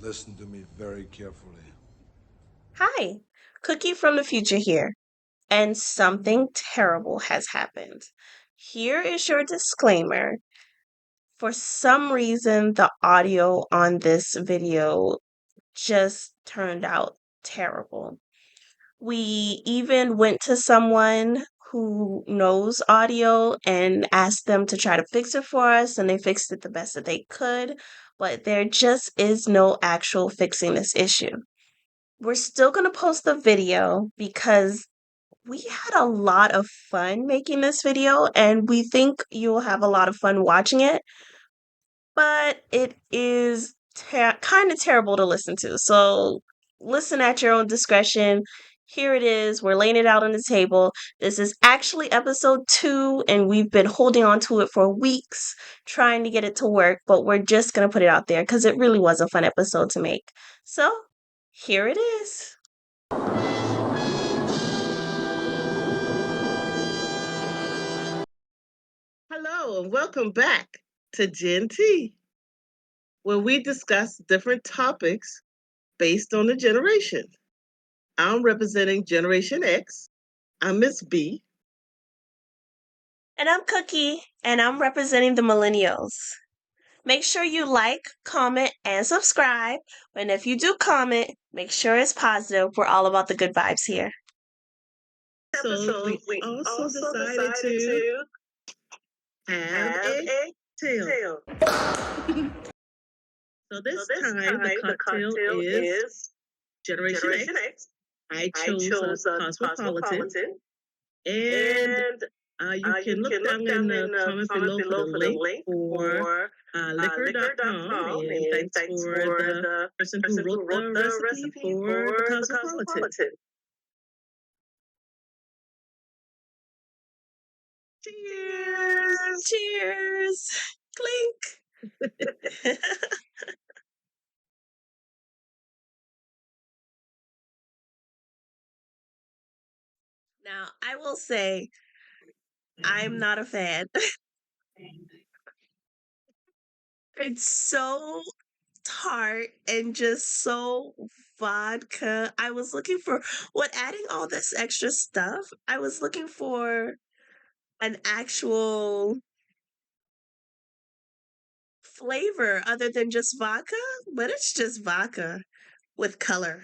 Listen to me very carefully. Hi, Cookie from the future here, and something terrible has happened. Here is your disclaimer. For some reason, the audio on this video just turned out terrible. We even went to someone who knows audio and asked them to try to fix it for us, and they fixed it the best that they could, but there just is no actual fixing this issue. We're still going to post the video because we had a lot of fun making this video and we think you'll have a lot of fun watching it, but it is kind of terrible to listen to. So listen at your own discretion. Here it is. We're laying it out on the table. This is actually episode 2, and we've been holding on to it for weeks trying to get it to work, but we're just going to put it out there because it really was a fun episode to make. So here it is. Hello, and welcome back to Gen T, where we discuss different topics based on the generation. I'm representing Generation X. I'm Miss B. And I'm Cookie, and I'm representing the millennials. Make sure you like, comment, and subscribe. And if you do comment, make sure it's positive. We're all about the good vibes here. So we also decided to have a tail. So this time the cocktail is Generation X. I chose Cosmopolitan. And you can look down in the comments below for the link for liquor.com. And thanks for the person who wrote the recipe for the Cosmopolitan. Cheers! Cheers! Clink! Now, I will say, I'm not a fan. It's so tart and just so vodka. I was looking for adding all this extra stuff. I was looking for an actual flavor other than just vodka, but it's just vodka with color.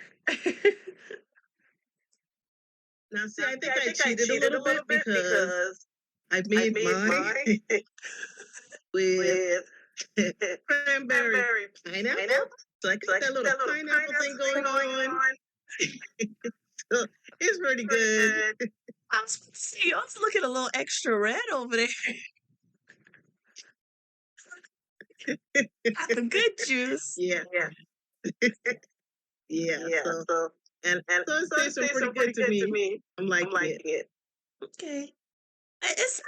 Now, see, I think I cheated a little bit because I made mine with cranberry pineapple. So I got that little pineapple thing going on. So it's pretty good. I was looking a little extra red over there. Got the good juice. Yeah. So so it's tasting pretty good to me. I'm liking it. Okay. It's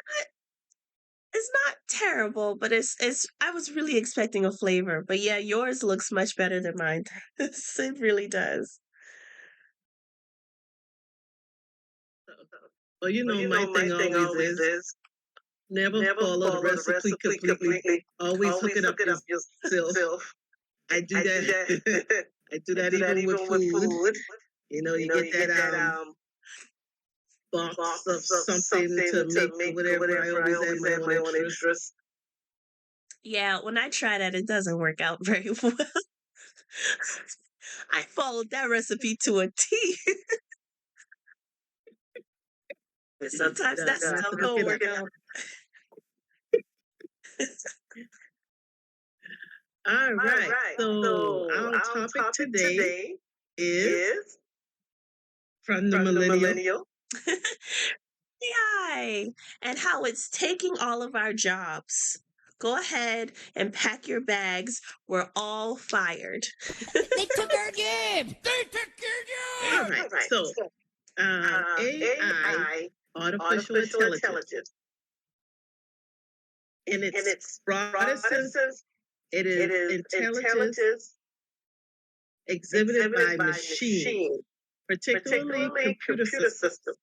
not terrible, but it's I was really expecting a flavor. But yeah, yours looks much better than mine. It really does. Well, my thing always is never follow the recipe completely. Always hook it up yourself. I do that. I do that even with food. You get that box of something to make whatever. I always add my own extras. Yeah, when I try that, it doesn't work out very well. I followed that recipe to a T. But sometimes that still don't work out. All right. So our topic today is from the millennial. AI and how it's taking all of our jobs. Go ahead and pack your bags. We're all fired. They took our jobs. They took your jobs. All right. So AI, artificial intelligence. In its broadest sense, it is intelligence exhibited by machine, particularly computer systems.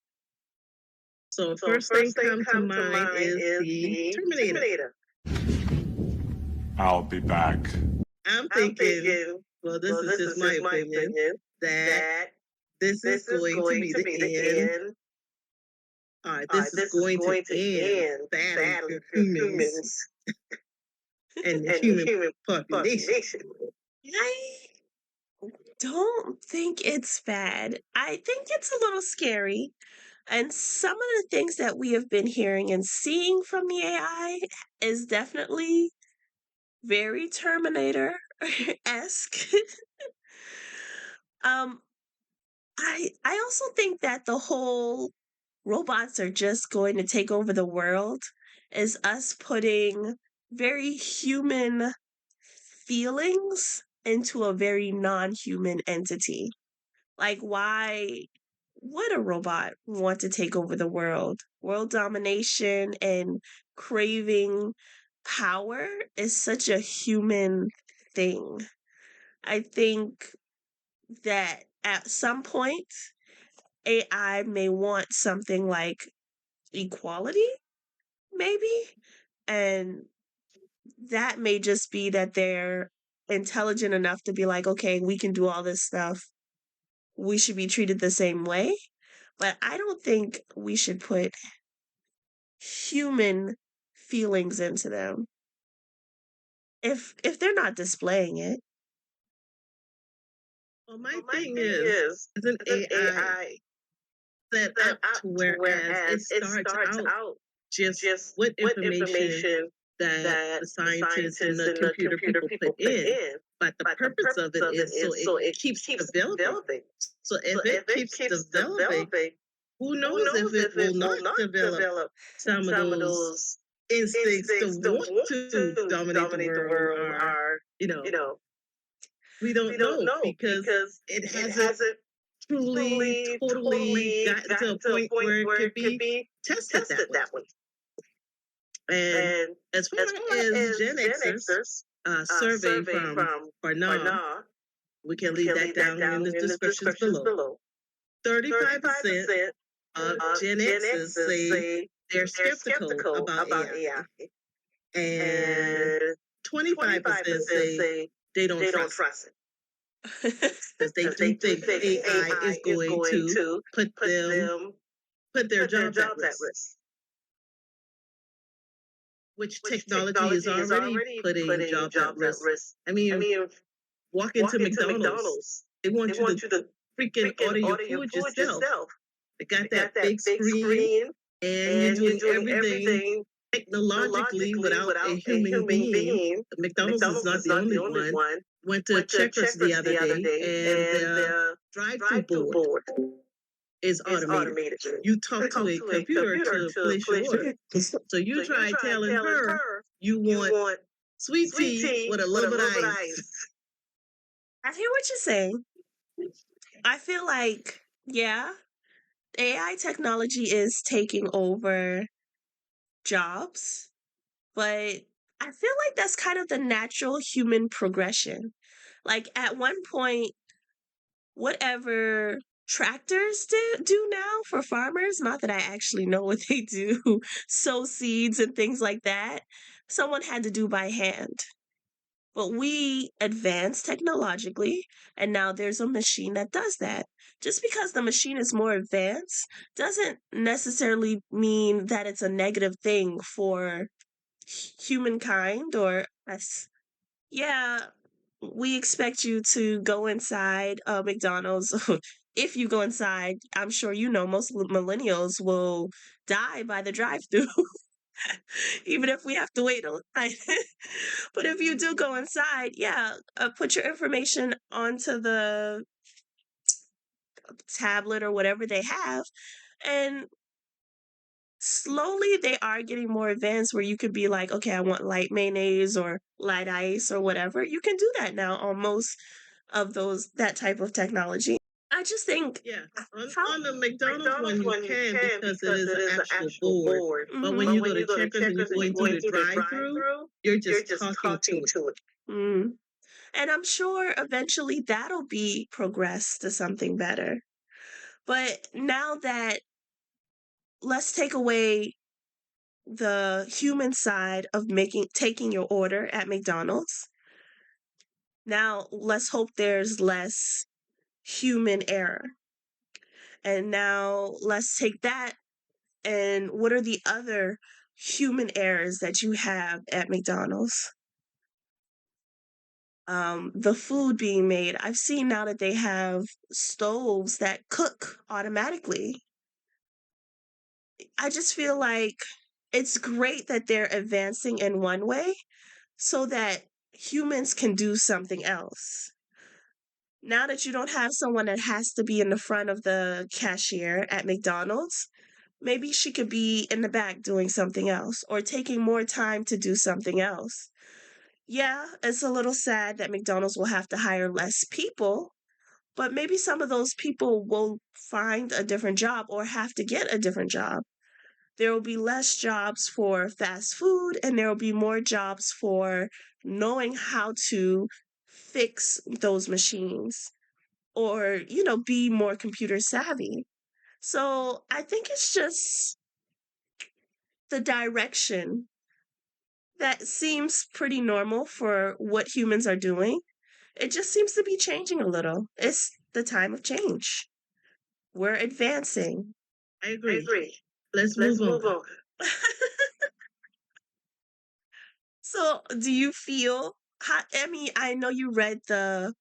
So first thing comes to mind is the Terminator. I'll be back. I'm thinking well, this is just my opinion, that this is going to be the end. This is going to end badly for humans and the human population. I don't think it's bad. I think it's a little scary. And some of the things that we have been hearing and seeing from the AI is definitely very Terminator esque. um, I also think that the whole robots are just going to take over the world is us putting very human feelings into a very non-human entity. Like, why would a robot want to take over the world? World domination and craving power is such a human thing. I think that at some point, AI may want something like equality, maybe. And that may just be that they're intelligent enough to be like, okay, we can do all this stuff. We should be treated the same way. But I don't think we should put human feelings into them if they're not displaying it. Well, my thing is an AI set up to whereas it starts out just what information that the scientists and the computer people put in. But the purpose of it is so it keeps developing. So if it keeps developing, who knows if it will not develop some of those instincts to want to dominate the world, or, we don't know because it hasn't truly, totally gotten to a point where it could be tested that way. And as far as Gen Xers, survey from Barna, we can leave that down in the descriptions below. 35% of Gen Xers say they're skeptical about AI. And 25% say they don't trust it. Because they do think AI is going to put their jobs at risk. Which technology is already putting jobs at risk. I mean, walk into McDonald's. They want you to freaking order your food yourself. They got that big screen, and you're doing everything technologically without a human being. McDonald's is not the only one. Went to Checkers the other day, and the drive-through board is automated. You talk to a computer to place your order. So you try telling her you want sweet tea with a little bit of ice. I hear what you're saying. I feel like, yeah, AI technology is taking over jobs, but I feel like that's kind of the natural human progression. Like at one point, whatever tractors do now for farmers, not that I actually know what they do, sow seeds and things like that, someone had to do by hand. But we advanced technologically, and now there's a machine that does that. Just because the machine is more advanced doesn't necessarily mean that it's a negative thing for humankind or us. Yeah, we expect you to go inside McDonald's. If you go inside, I'm sure you know most millennials will die by the drive-through, even if we have to wait a line. But if you do go inside, yeah, put your information onto the tablet or whatever they have, and slowly they are getting more advanced where you could be like, okay, I want light mayonnaise or light ice or whatever. You can do that now on most of that type of technology. I just think, yeah, on the McDonald's one you can because it is an actual board. Mm-hmm. But when you go to Checkers and you're going through the drive-through, you're just talking to it. Mm. And I'm sure eventually that'll be progressed to something better. But now that, let's take away the human side of taking your order at McDonald's. Now, let's hope there's less human error. And now let's take that, and what are the other human errors that you have at McDonald's? The food being made. I've seen now that they have stoves that cook automatically. I just feel like it's great that they're advancing in one way so that humans can do something else. Now that you don't have someone that has to be in the front of the cashier at McDonald's, maybe she could be in the back doing something else or taking more time to do something else. Yeah, it's a little sad that McDonald's will have to hire less people, but maybe some of those people will find a different job or have to get a different job. There will be less jobs for fast food, and there will be more jobs for knowing how to fix those machines or, be more computer savvy. So I think it's just the direction that seems pretty normal for what humans are doing. It just seems to be changing a little. It's the time of change. We're advancing. I I agree. agree. Let's Let's move move on. on. So, do you feel I mean, I know you read the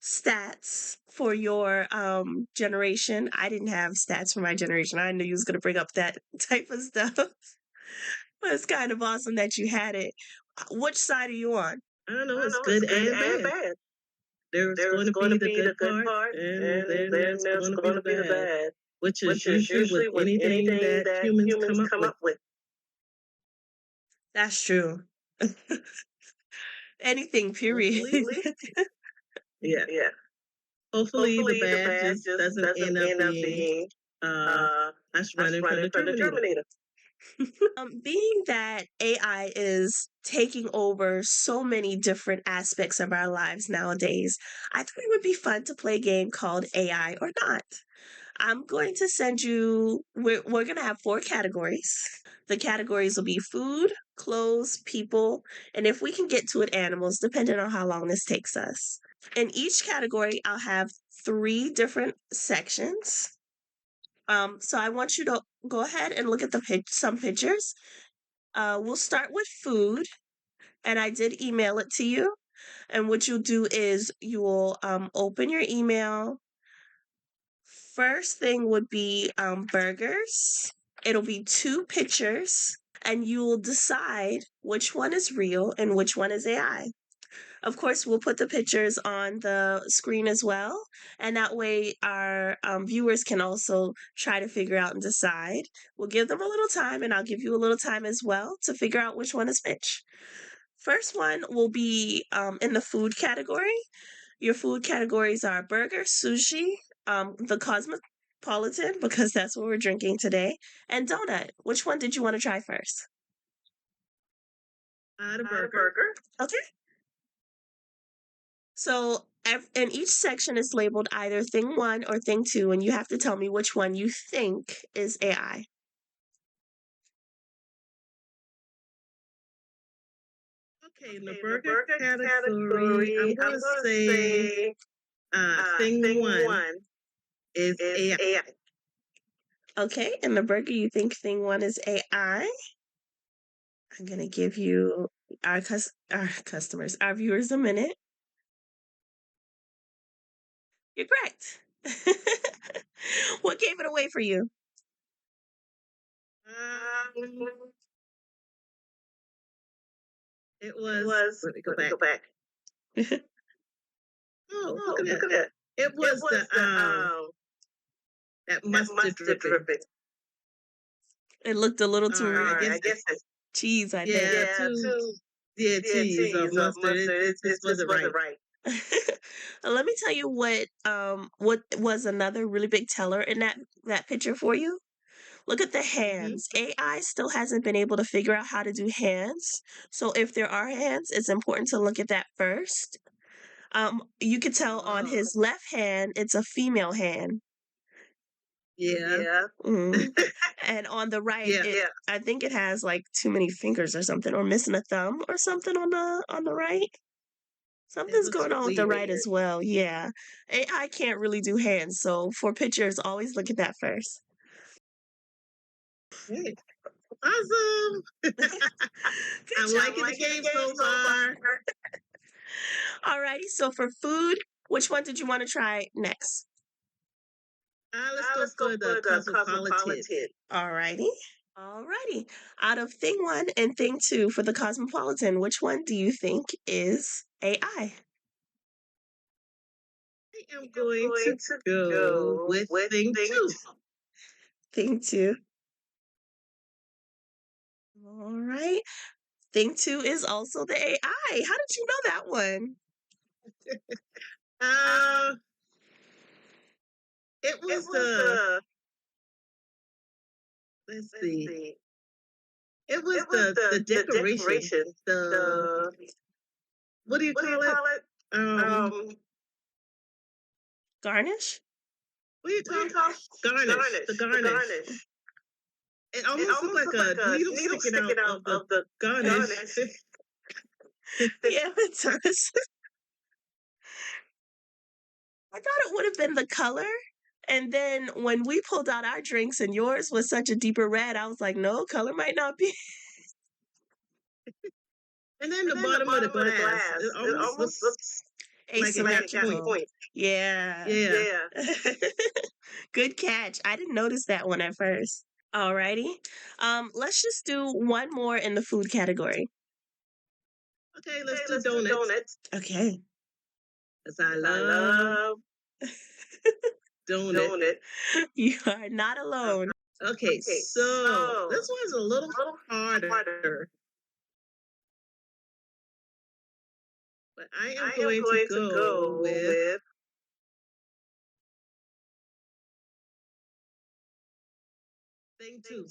stats for your generation. I didn't have stats for my generation. I knew you was going to bring up that type of stuff. But it's kind of awesome that you had it. Which side are you on? I don't know, I it's know it's good good and and bad. bad. There's going There's to going be to the be the good good part, part, and and then then there's there's going to be going the to be the bad, bad, which is which is usually with usually with anything anything that that humans humans come up come with. up with. That's true. Anything, period. Hopefully, yeah. Yeah. Hopefully, the Hopefully, the bad bad just just doesn't doesn't end up end up being being uh, uh, us us running from running the from the Terminator. Terminator. Being that AI is taking over so many different aspects of our lives nowadays, I thought it would be fun to play a game called AI or Not. I'm going to send you, we're going to have 4 categories. The categories will be food, clothes, people, and if we can get to it, animals, depending on how long this takes us. In each category, I'll have 3 different sections. So I want you to go ahead and look at some pictures. We'll start with food, and I did email it to you. And what you'll do is you will open your email. First thing would be burgers. It'll be 2 pictures, and you will decide which one is real and which one is AI. Of course, we'll put the pictures on the screen as well, and that way our viewers can also try to figure out and decide. We'll give them a little time, and I'll give you a little time as well to figure out which one is which. First one will be in the food category. Your food categories are burger, sushi, the cosmopolitan, because that's what we're drinking today, and donut. Which one did you want to try first? The The burger. burger. Okay. So in each section is labeled either thing 1 or thing 2, and you have to tell me which one you think is AI. Okay, in the In the burger burger category, I'm category, going I'm to going to say say thing thing one 1 is is AI. AI. Okay, in the burger, you think thing 1 is AI. I'm going to give you our customers, our viewers a minute. You're correct. What gave it away for you? Um, it It was, was, let me go let me back. go back. Oh, look Oh, at look that. at that. It It was was the that that mustard mustard dripping. dripping. It looked a little too I guess I guess it's it's, cheese, I think. yeah, Yeah, too cheese or cheese or mustard. mustard. It It just just wasn't right. wasn't right. Let me tell you what was another really big teller in that picture for you. Look at the hands. AI still hasn't been able to figure out how to do hands. So if there are hands, it's important to look at that first. You could tell on his left hand, it's a female hand. Yeah. Yeah. And on the right, Yeah. I think it has like too many fingers or something, or missing a thumb or something on the right. Something's looks going on with the right weird. as well. Yeah. AI can't really do hands, so for pictures, always look at that first. Hey, awesome. Good I'm job. liking the game so far. Alrighty, so for food, which one did you want to try next? Let's go for the cosmopolitan. Alrighty. Alrighty. Out of thing one and thing two for the cosmopolitan, which one do you think is AI? I am going to go with thing two. Thing two. All right. Thing two is also the AI. How did you know that one? It was the, let's see. It was the decoration. The what do you call it? Garnish? What do you call it? Garnish. The garnish. It almost looked like a needle sticking out of the garnish. Yeah, it does. I thought it would have been the color. And then when we pulled out our drinks and yours was such a deeper red, I was like, no, color might not be. And then the bottom of the glass, it almost looks like it got point. Yeah. Yeah. Good catch. I didn't notice that one at first. Alrighty. Let's just do one more in the food category. Okay, let's do donuts. Okay. Because I love donut. You are not alone. Okay, so this one's a little harder. But I am going to go with thing two.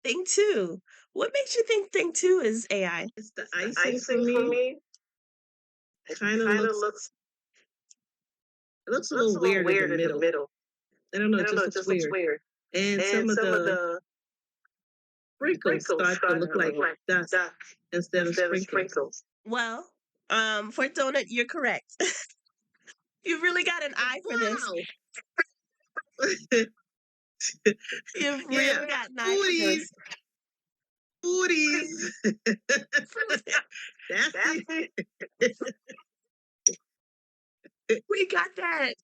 Thing two. What makes you think thing two is AI? It's the icing for me. It kind of looks. It looks a little weird in the middle. I don't know, it just looks weird. And some of the sprinkles start to look like dust instead of sprinkles. Well, for donut, you're correct. You really got an eye for this. You've really got an eye for this. Foodies. That's it. We got that.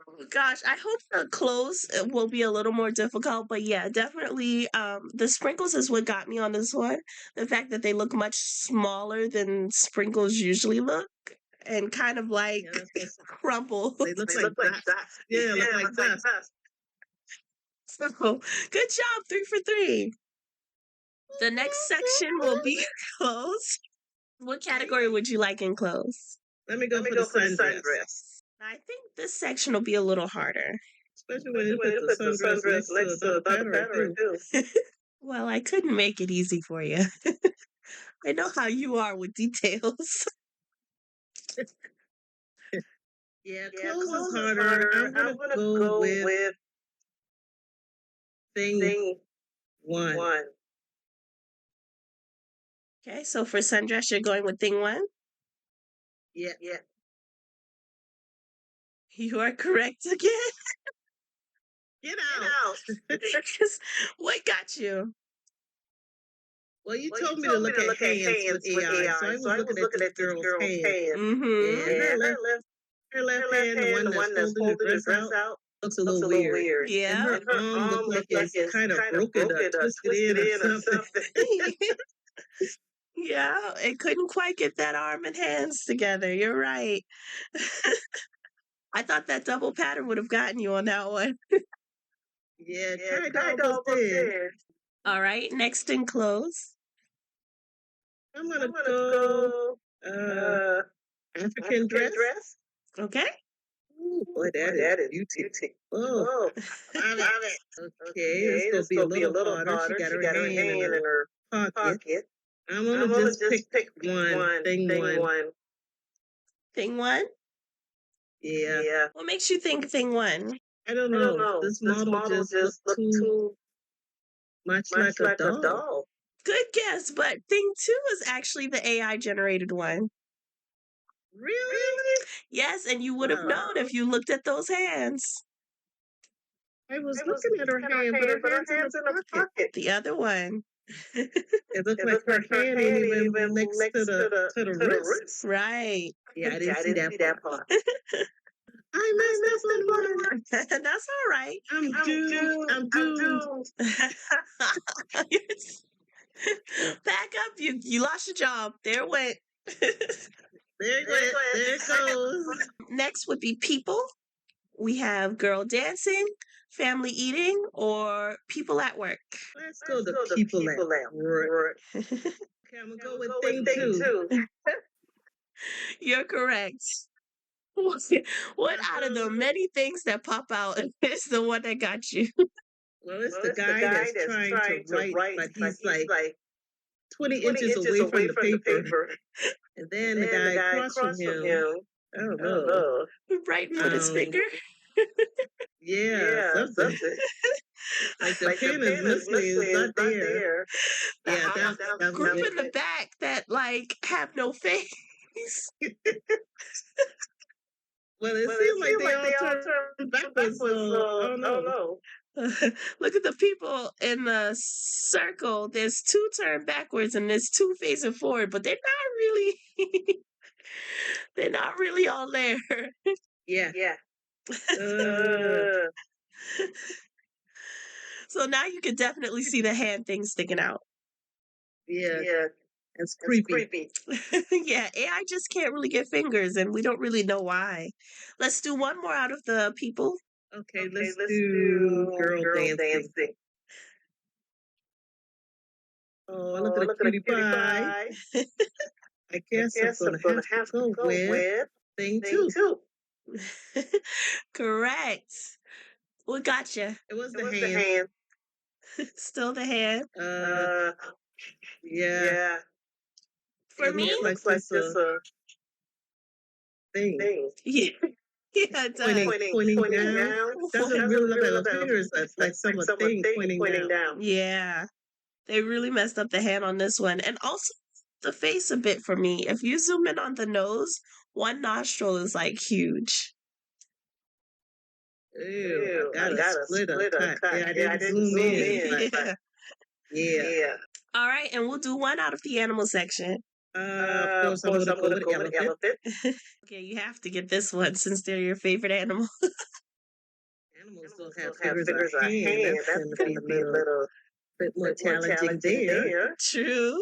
Oh, gosh, I hope the clothes will be a little more difficult, but yeah, definitely the sprinkles is what got me on this one. The fact that they look much smaller than sprinkles usually look and kind of like crumble. They look like dust. Yeah, look like dust. So, good job, 3 for 3. The next section will be clothes. What category would you like in clothes? Let me go for the sundress. I think this section will be a little harder. Especially when you put the sundress next to the pattern too. Well, I couldn't make it easy for you. I know how you are with details. Yeah, clothes is harder. I'm gonna go with thing one. Okay, so for sundress, you're going with thing one? Yeah. You are correct again. Get out. What got you? Well, you told me to look at hands with AI, so I was looking at this girl's hand. Mm-hmm. And her left hand, the one that's holding her dress out, looks a little weird. Yeah. And her arm looks like it's kind of broken or twisted in or something. Yeah, it couldn't quite get that arm and hands together. You're right. I thought that double pattern would have gotten you on that one. Yeah, kind of almost did. All right, next in clothes. I'm gonna go African dress. Okay. Ooh, boy, that is beauty. Oh, love it. Okay, it's gonna be a little harder. She got her hand in her pocket. I'm gonna just pick one. Thing one. Thing one? Yeah. What makes you think thing one? I don't know. This model just looks too much like a doll. Good guess, but thing two is actually the AI generated one. Really? Yes, and you would have known if you looked at those hands. I was looking at her hand, but her hand's in the pocket. The other one. It looked like her hand ain't even next to the wrist. Right. Yeah, I didn't see that part. I messed up on one. That's all right. I'm doomed. Back up. You lost your job. There it went. There it goes. Next would be people. We have girl dancing, family eating, or people at work. Let's go to people at work. Okay, I'm gonna go with thing two. You're correct. What out of the many things that pop out is the one that got you? Well, it's the guy that's trying to write, but he's like 20 inches away from the paper. And then the guy across from him, I don't know. Writing with his finger? Yeah, something. Like the pen is missing, it's not there. Yeah, that group in the back that like have no face. Well, it seems like they all turned backwards, so I don't know. Look at the people in the circle. There's two turned backwards and there's two facing forward, but they're not really they're not really all there. Yeah. So now you can definitely see the hand thing sticking out. Yeah. It's creepy. Yeah, AI just can't really get fingers, and we don't really know why. Let's do one more out of the people. Okay, let's do girl dancing. Oh, look at the cutie pie. I guess I'm gonna have to go with thing two. Correct. What got you? It was the hand. Still the hand. Yeah. For it me, looks like just a thing. Yeah, it does. Pointing down. Doesn't really look like a finger. It's like some thing pointing down. Yeah, they really messed up the hand on this one, and also the face a bit for me. If you zoom in on the nose, one nostril is like huge. Ew, I gotta split a cut. Yeah, I didn't zoom in. Yeah. All right, and we'll do one out of the animal section. Of course, I'm gonna go with the elephant. Okay, you have to get this one since they're your favorite animal. Animals don't have fingers on hand. That's gonna be a little bit more challenging there. True.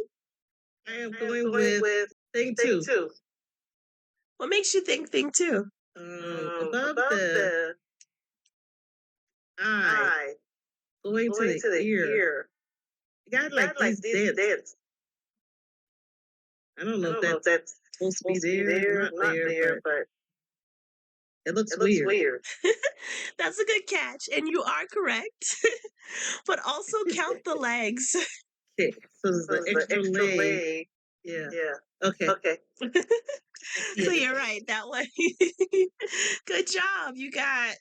I am going with thing two. What makes you think thing two? Above the eye, going to the ear. You got like these dents. I don't know if that's supposed to be there or not there, but it looks weird. That's a good catch, and you are correct. But also count the legs. Okay, so the extra leg. Yeah. Okay. So you're right. That one. Good job. You got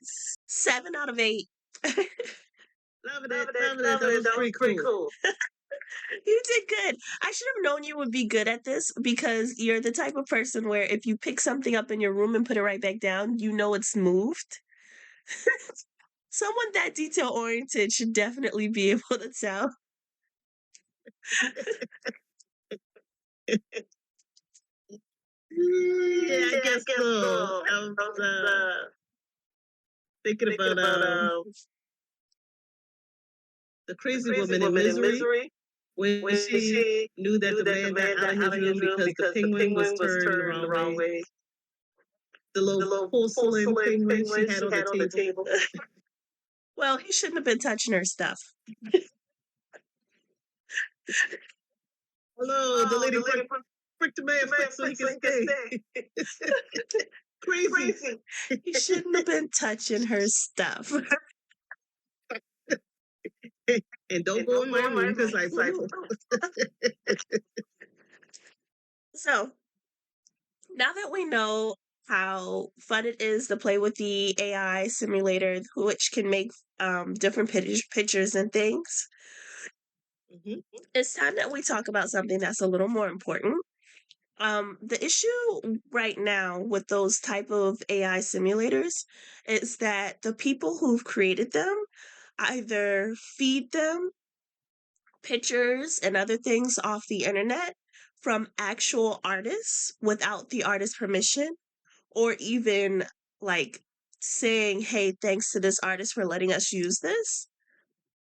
7 out of 8. Loving it. That was pretty cool. You did good. I should have known you would be good at this because you're the type of person where if you pick something up in your room and put it right back down, you know it's moved. Someone that detail oriented should definitely be able to tell. Yeah, I guess so. I was thinking about the crazy woman in Misery. When she knew that the man got out of his room because the penguin was turned the wrong way. The little porcelain penguin she had on the table. Well, he shouldn't have been touching her stuff. Hello, the lady pricked the man foot so he can stay. Crazy. He shouldn't have been touching her stuff. And don't go in my room because I will. So, now that we know how fun it is to play with the AI simulator, which can make different pictures and things, Mhm. It's time that we talk about something that's a little more important. The issue right now with those type of AI simulators is that the people who've created them either feed them pictures and other things off the internet from actual artists without the artist's permission, or even like saying, hey, thanks to this artist for letting us use this,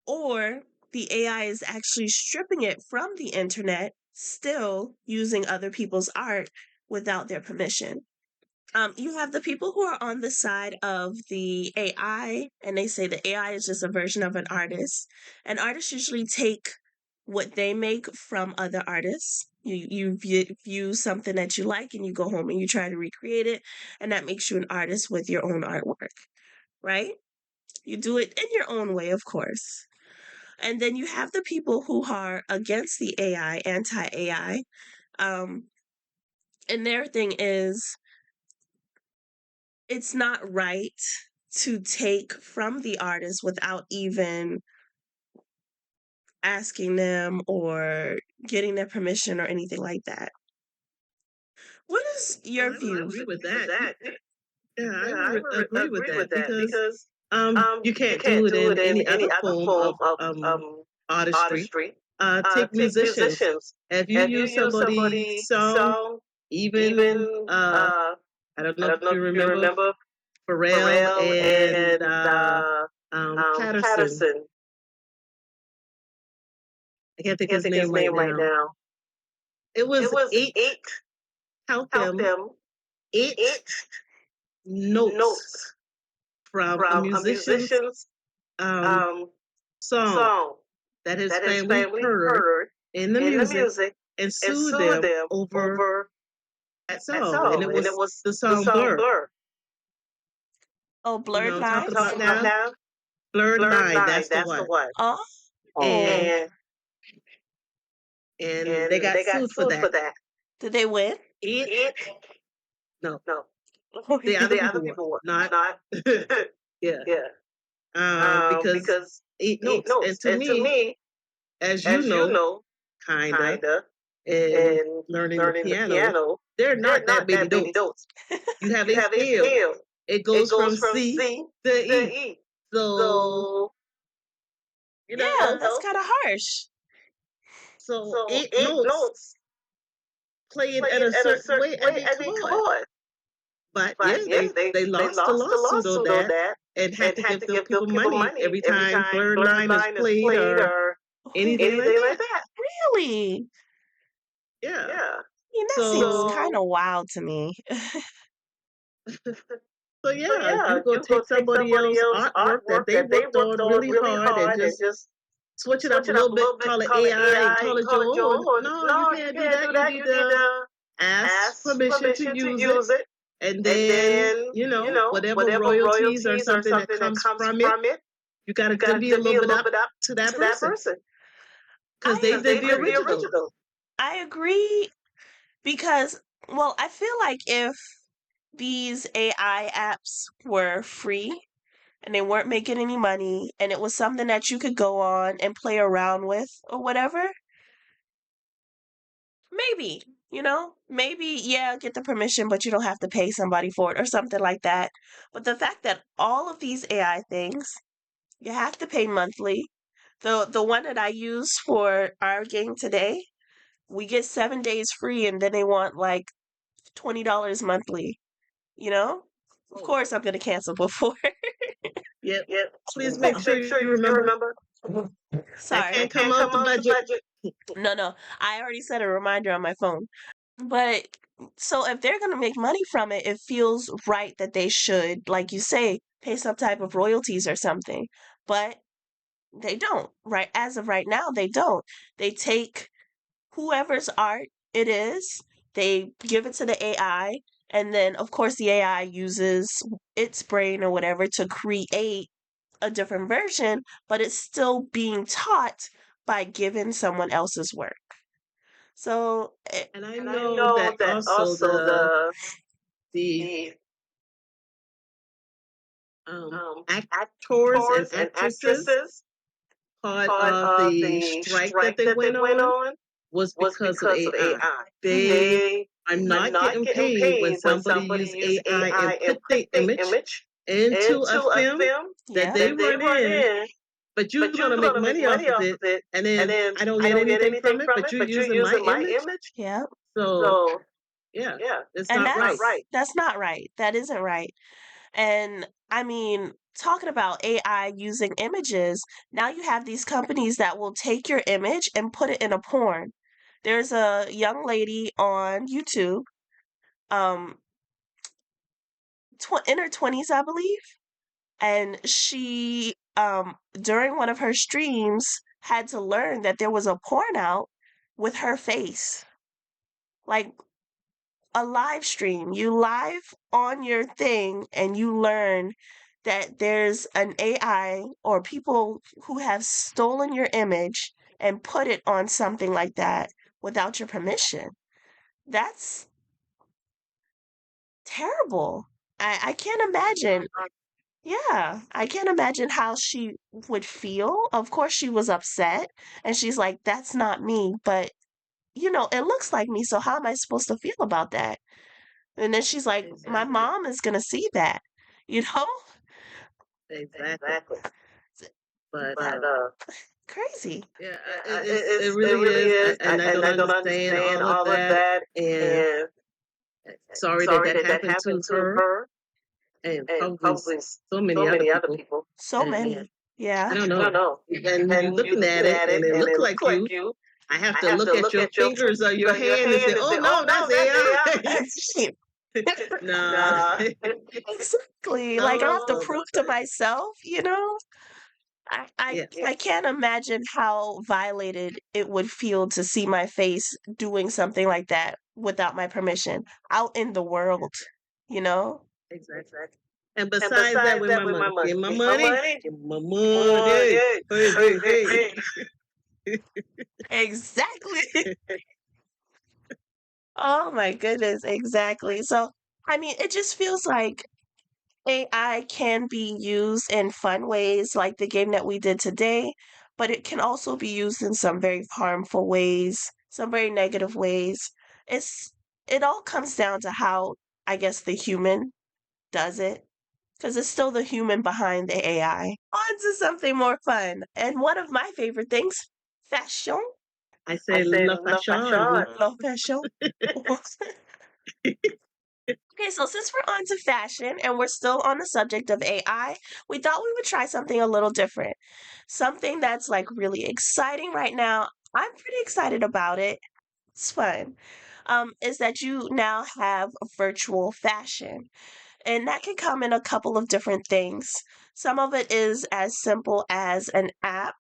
or the AI is actually stripping it from the internet, still using other people's art without their permission. You have the people who are on the side of the AI, and they say the AI is just a version of an artist. And artists usually take what they make from other artists. You view something that you like, and you go home and you try to recreate it, and that makes you an artist with your own artwork, right? You do it in your own way, of course. And then you have the people who are against the AI, anti AI. Um, and their thing is it's not right to take from the artist without even asking them or getting their permission or anything like that. What is your I view? would agree with that. Yeah, I Yeah, would agree with that because you you can't do can't it do in it in any other any other form form of of artistry. artistry. Take Take musicians. musicians. If you If you use use somebody's somebody's song, song, even even I don't I know if don't know you if you remember remember Pharrell Pharrell and and Patterson. Patterson. I can't I think of can't his think of name his right name right now. now. It It was was 8, 8, count count them, them, 8 8 notes notes from a from a musician's musician's um, um, song song that his that his family family heard heard in the in the music music and and sued sued them them over over that that song. And it song. And it was was the the song song Blur. Blur. Oh, You know blurred what I'm You know what talking I'm lines? about talking about now? now? Blurred Blurred Line, Line, that's the that's the one. one. Oh, And they And got they got sued for sued for that. that. did they win? It It no, no, the other the other people won, people were not not. yeah. Yeah. Because Because 8 8 notes. And notes. to And to me, me, as you as you know, know, kinda, kinda, in in learning the learning the piano, piano, they're they're not that not many that many notes. notes. You have You a have a scale. scale. It It goes from goes from C C to to E. E. So, So, you Yeah, know, that's kind of harsh. so so 8 8 notes notes playing at playing a at a certain way. certain I way. mean, I come mean, come on. on. But yeah, But yeah, they they lost the lost the lawsuit on lawsuit on that that and had and to had give to those give those people people money money every every time time Blurred Blurred Line is Line is played played or or anything like anything like that. that. Really? Yeah. Yeah. I mean, that seems So kind of wild to me. so So yeah, yeah, you go you go take take somebody somebody else's else's artwork artwork that they that they worked worked on on really really hard and hard and just just switch it up switch a it up little a bit, little bit, call it call it AI and AI call and it call your it your own. own. No, you No, you can't do can't that. do You that. need You need to to ask ask permission to permission to use it. use it. And And then, then, whatever whatever royalties or royalties or something that something that comes comes from it, from it, you got to you got divvy a to be little a bit little up bit up to that to that person person because I they because did they the did the original. original. I agree because, well, I feel like if these AI apps were free and they weren't making any money and it was something that you could go on and play around with or whatever, maybe, maybe, yeah, get the permission, but you don't have to pay somebody for it or something like that. But the fact that all of these AI things, you have to pay monthly. The one that I use for our game today, we get 7 days free and then they want like $20 monthly, you know? Of course I'm gonna cancel before. Yep. Yep. Please make Please sure make sure you you remember remember that Sorry. can't that come can't out come the out the budget. budget. No. I already set a reminder on my phone. But so if they're going to make money from it, it feels right that they should, like you say, pay some type of royalties or something. But they don't, right? As of right now, they don't. They take whoever's art it is, they give it to the AI, and then, of course, the AI uses its brain or whatever to create a different version, but it's still being taught by giving someone else's work. So, And I And I know know that that also also the the actors and actors and actresses actresses part of the strike that they went on was because of AI. They are not getting paid when somebody use AI and put the image into a film that they run in, but you're going to make money off of it, and then I don't get anything from it, but you're using my image. Yeah. So, yeah, it's And not right. that's not right. That isn't right. And I mean, talking about AI using images, now you have these companies that will take your image and put it in a porn. There's a young lady on YouTube, um, in her 20s, I believe, and she, during one of her streams, had to learn that there was a porn out with her face, like a live stream. You live on your thing and you learn that there's an AI or people who have stolen your image and put it on something like that without your permission. That's terrible. I can't imagine. Yeah, I can't imagine how she would feel. Of course, she was upset and she's like, that's not me, but it looks like me, so how am I supposed to feel about that? And then she's like, my mom is going to see that, you know? Exactly. But Crazy. yeah, it really is, and I don't understand all of that. And sorry that that happened to her, and probably so many other people. So And many. Yeah. I don't know. And you're looking at it, and it looks like you. I have to look at your fingers or your hand and say, "Oh no, that's AI." Nah. Exactly. Like I have to prove to myself, I can't imagine how violated it would feel to see my face doing something like that without my permission out in the world, you know? Exactly. And besides that, with my money, give my money, give my money. Hey. Exactly. Oh my goodness, exactly. So, I mean, it just feels like AI can be used in fun ways, like the game that we did today, but it can also be used in some very harmful ways, some very negative ways. It's it all comes down to how, I guess, the human does it, because it's still the human behind the AI. On to something more fun, and one of my favorite things, fashion. I say la fashion. Love fashion. Okay, so since we're on to fashion and we're still on the subject of AI, we thought we would try something a little different. Something that's like really exciting right now. I'm pretty excited about it. It's fun. Is that you now have virtual fashion. And that can come in a couple of different things. Some of it is as simple as an app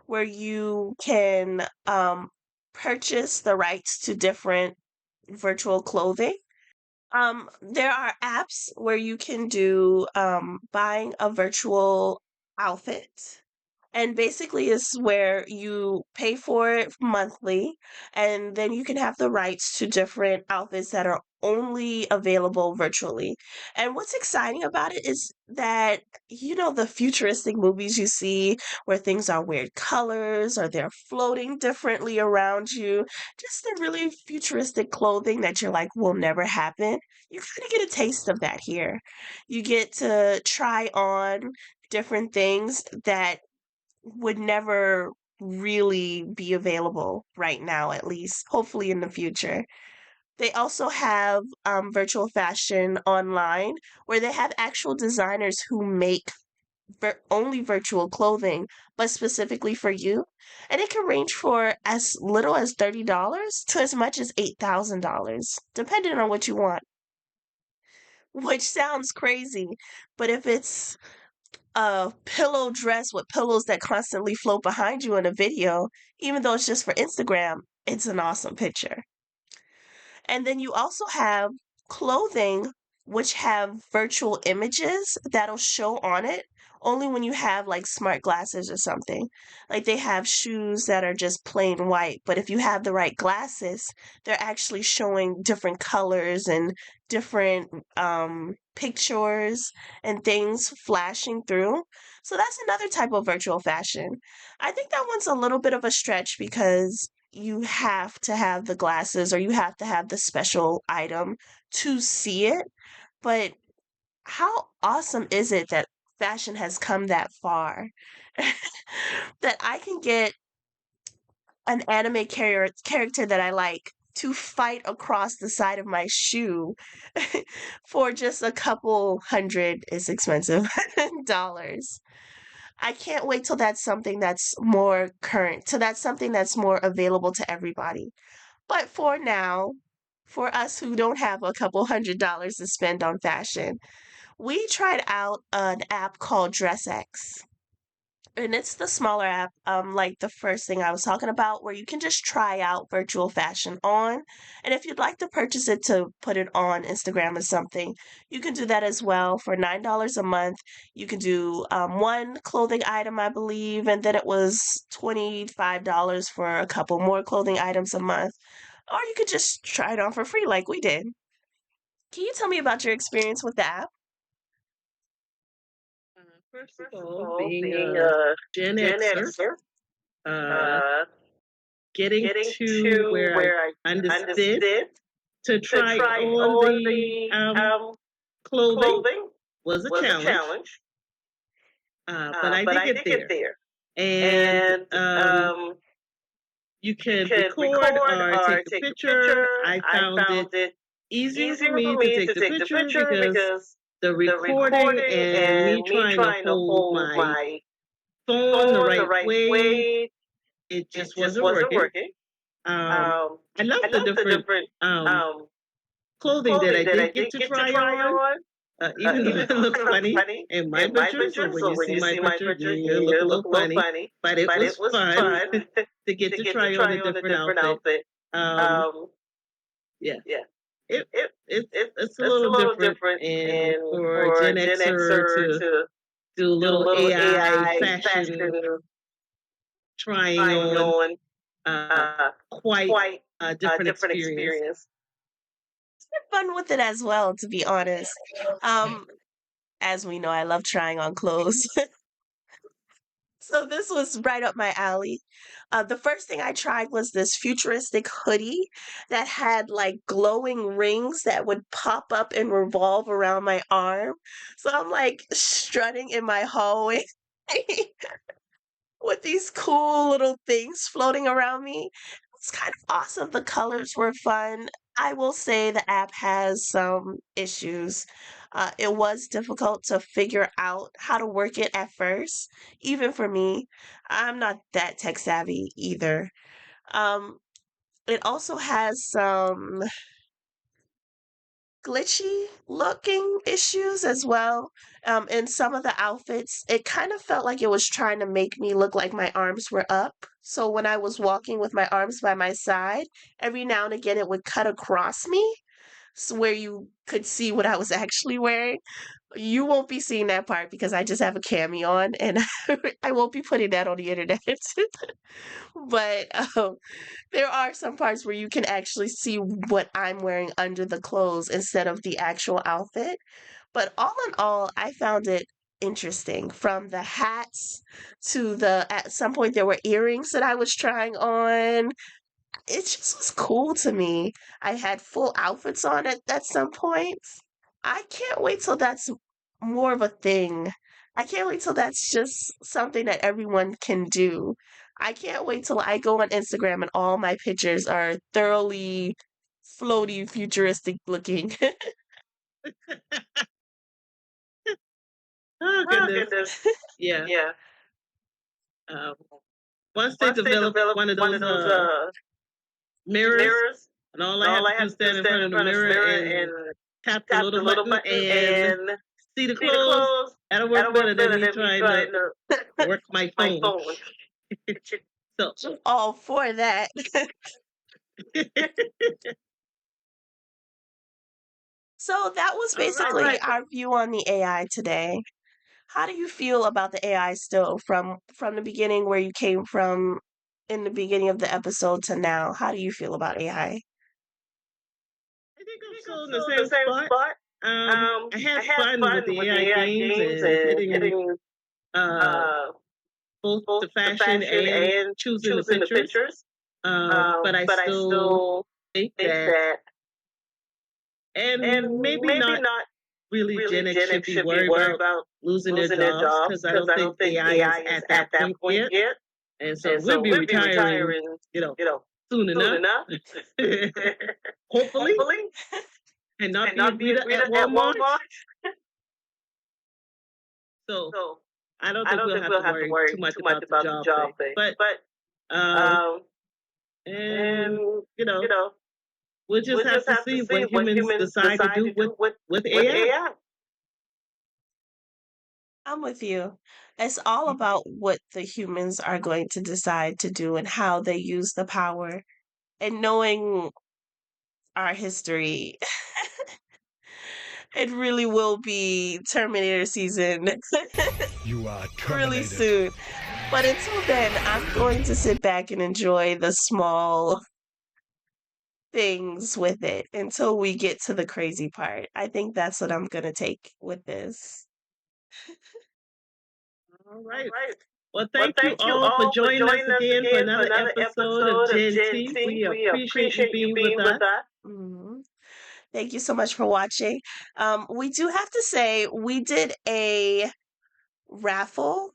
where you can purchase the rights to different virtual clothing. There are apps where you can do buying a virtual outfit. And basically is where you pay for it monthly and then you can have the rights to different outfits that are only available virtually. And what's exciting about it is that the futuristic movies you see where things are weird colors or they're floating differently around you, just the really futuristic clothing that you're like will never happen. You kind of get a taste of that here. You get to try on different things that would never really be available right now, at least, hopefully in the future. They also have virtual fashion online where they have actual designers who make only virtual clothing, but specifically for you. And it can range for as little as $30 to as much as $8,000, depending on what you want, which sounds crazy. But if it's a pillow dress with pillows that constantly float behind you in a video, even though it's just for Instagram, it's an awesome picture. And then you also have clothing which have virtual images that'll show on it only when you have like smart glasses or something. Like they have shoes that are just plain white, but if you have the right glasses, they're actually showing different colors and different pictures and things flashing through. So that's another type of virtual fashion. I think that one's a little bit of a stretch because you have to have the glasses or you have to have the special item to see it. But how awesome is it that fashion has come that far? That I can get an anime character that I like to fight across the side of my shoe for just a couple hundred, is expensive, dollars. I can't wait till that's something that's more current, till that's something that's more available to everybody. But for now, for us who don't have a couple $100s to spend on fashion, we tried out an app called DressX. And it's the smaller app, like the first thing I was talking about, where you can just try out virtual fashion on. And if you'd like to purchase it to put it on Instagram or something, you can do that as well for $9 a month. You can do one clothing item, I believe, and then it was $25 for a couple more clothing items a month. Or you could just try it on for free like we did. Can you tell me about your experience with the app? First of First of all, all, being being a a Gen Gen Xer, Xer, uh, uh, getting getting to to where I where I understood understood to to try try on on the the clothing clothing was a was a challenge, challenge, but I but did I get did get there. there. And And you you could could record record or take or a take a picture. picture. I I found it found it easier for easier for me to me take to the take the picture picture because because the the recording recording and me and me trying to trying to hold hold my my phone the phone the right right way, way, it it just just wasn't wasn't working. working. Um, Um, I love I the love the different different um, clothing that clothing I that I did get did to get to try try on, on, even though even it though looked it looked funny funny in my in my picture. So pictures. when So you when see you my see my picture, picture, you look a you look little a little funny, funny. but it But it was was fun fun to get to to get to try on a try on a different different outfit. outfit. Um, Yeah, yeah, it it, it's a it's a little little different, different, and and for a for a Gen Gen Xer Xer to to do a do a little little AI AI fashion fashion trying trying on, on, uh, uh, quite quite a a different different experience. experience. Fun with it as well, to be honest. Um, as we know, I love trying on clothes. So this was right up my alley. The first thing I tried was this futuristic hoodie that had like glowing rings that would pop up and revolve around my arm. So I'm like strutting in my hallway with these cool little things floating around me. It's kind of awesome. The colors were fun. I will say the app has some issues. It was difficult to figure out how to work it at first, even for me. I'm not that tech savvy either. Um, it also has some glitchy looking issues as well. In some of the outfits, it kind of felt like it was trying to make me look like my arms were up. So when I was walking with my arms by my side, every now and again it would cut across me, so where you could see what I was actually wearing. You won't be seeing that part because I just have a cami on and I won't be putting that on the internet. But there are some parts where you can actually see what I'm wearing under the clothes instead of the actual outfit. But all in all, I found it interesting from the hats to at some point there were earrings that I was trying on. It just was cool to me. I had full outfits on it at some points. I can't wait till that's more of a thing. I can't wait till that's just something that everyone can do. I can't wait till I go on Instagram and all my pictures are thoroughly floaty, futuristic looking. Oh Oh goodness, goodness, yeah. yeah. Um, Once they Once they develop develop one of one those of those mirrors, mirrors, and all and I all have I to do have is to do is stand in stand front in of the front of the mirror mirror and and tap the tap little the little button button and and see the see the clothes. clothes. That'll work That'll better work than better me than me trying to trying to work my my phone. phone. So, All for that. So that was all right. basically our view on the AI today. How do you feel about the AI still from the beginning where you came from in the beginning of the episode to now? How do you feel about AI? I think I I'm think I'm still in the still in the same same spot. spot. I had I had fun with fun the with AI the AI games games and and getting getting uh, uh, both both the the fashion fashion and and choosing the choosing the pictures. pictures. But I But I still still think think that, that, and and maybe maybe not not really really Gen X Gen should X be should be worried worried about about losing their losing their jobs jobs because I because don't I think don't think AI is AI is at at that that point point yet. yet. And so And we'll so be we'll be retiring, retiring, you know, you know, soon soon enough, enough. hopefully, Hopefully, and not and be a not be a greeter at greeter at Walmart. Walmart. So So I don't I think don't we'll think have we'll to have to worry too worry much too much about the about the job job thing. thing. But But um, um, and and you know, you know, we'll just we'll have just to have to see see what what humans humans decide to decide do to do with with AI. AI. I'm with you. It's all about what the humans are going to decide to do and how they use the power. And knowing our history, it really will be Terminator season You are really terminated. soon. But until then, I'm going to sit back and enjoy the small things with it until we get to the crazy part. I think that's what I'm going to take with this. All All right. right. Well, Well, thank you thank you all for all for joining us joining us again for again for another another episode of episode of Gen Gen T. T. We We appreciate you appreciate you being with being us. with us. Mhm. Thank you so much for watching. We do have to say we did a raffle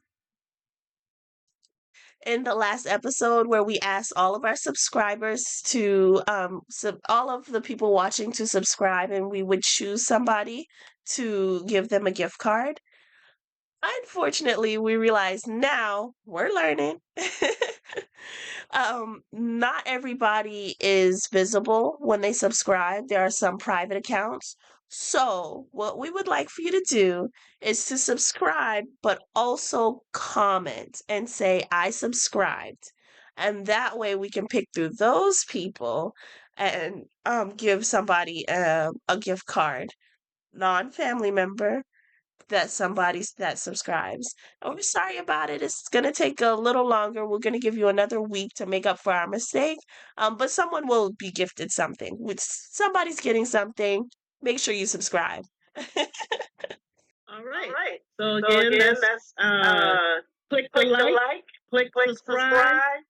in the last episode where we asked all of our subscribers to all of the people watching to subscribe, and we would choose somebody to give them a gift card. Unfortunately, we realize now we're learning. Not everybody is visible when they subscribe. There are some private accounts. So, what we would like for you to do is to subscribe, but also comment and say, I subscribed. And that way we can pick through those people and give somebody a gift card, non family member that somebody that subscribes. And we're sorry about it. It's going to take a little longer. We're going to give you another week to make up for our mistake. But someone will be gifted something. Which somebody's getting something. Make sure you subscribe. All All right. right. So So again, again, that's that's click the click the like, like, click click subscribe, subscribe,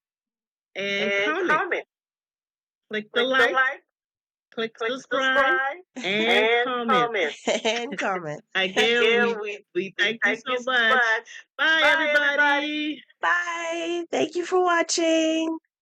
and and comment. comment. Click the Click the like, like, click click subscribe, subscribe, and and comment. comment. And comment. Again, Again, we we thank you thank you so so much. much. Bye, Bye, everybody. everybody. Bye. Thank you for watching.